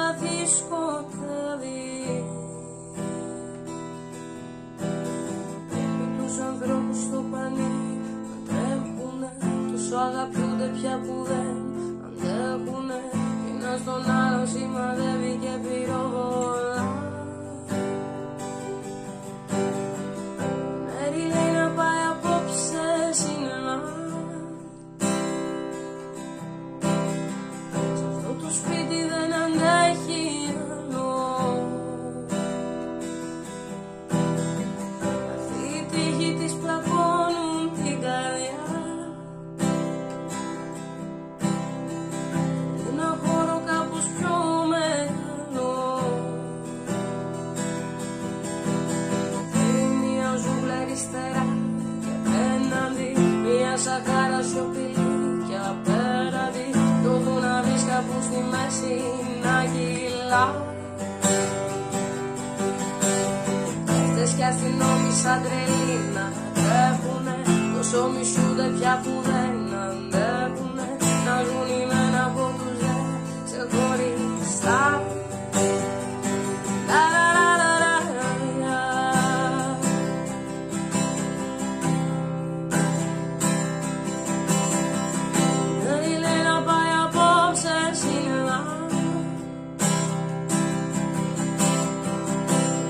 βαθύ σκοτάδι. Με τους ανθρώπους στο πανί να τρέχουνε, τόσο αγαπιούνται πια που δεν αντέχουνε. Ένας τον άλλο σημαδεύει και πυροβολά. Μέρη λέει να πάει απόψε σινεμά. Σ' αυτό το σπίτι δεν αντέχει άλλο. Αυτοί οι τύχοι της πλακώνουν την καρδιά. Ένα χώρο κάπως πιο μεγάλο. Θέλει μια ζούγκλα αριστερά και απέναντι, μια σακάρα σιωπηλή και απέναντι. Το δουναβείς κάπου στη μέση να κυλά. Αυτές κι αστυνόμοι σαν τρελοί να τρέχουνε, τόσο μισούνται πια που δεν αντέχουνε. Να ζουν ημένα από τους δε ξεχωριστά.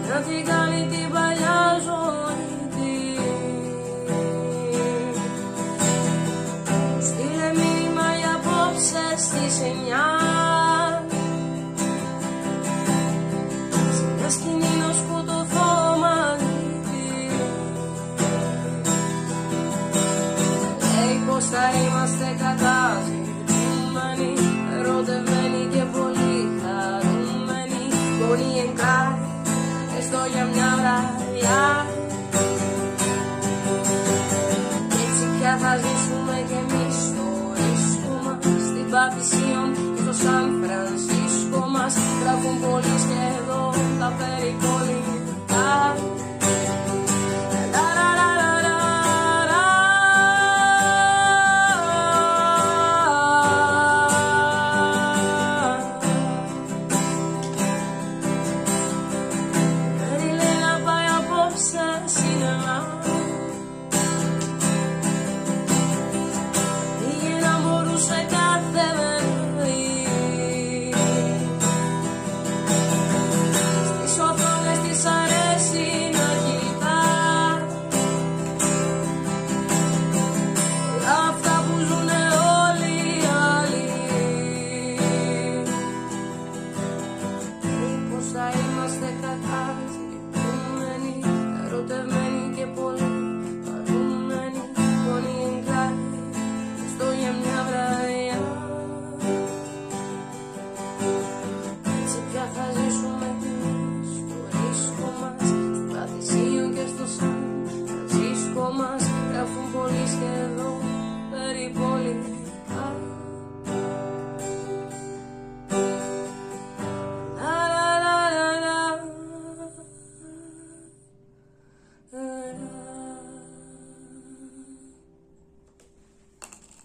Να την κάνει την παλιά ζωή της. Στείλε μήνυμα για απόψε στις 9. Σε μια σκηνή να σκοτωθώ μαζί της. Λέει πως θα είμαστε καταζητούμενοι, ερωτευμένοι και πολύ χαρούμενοι. Bonnie and Clyde, έστω για μια βραδιά. Έτσι πια θα ζήσουμε κι εμείς στο ρίσκο μας, στην Πατησίων και στο Σαν Φρανσίσκο μας. Γράφουν πολύ σχεδόν τα περίπου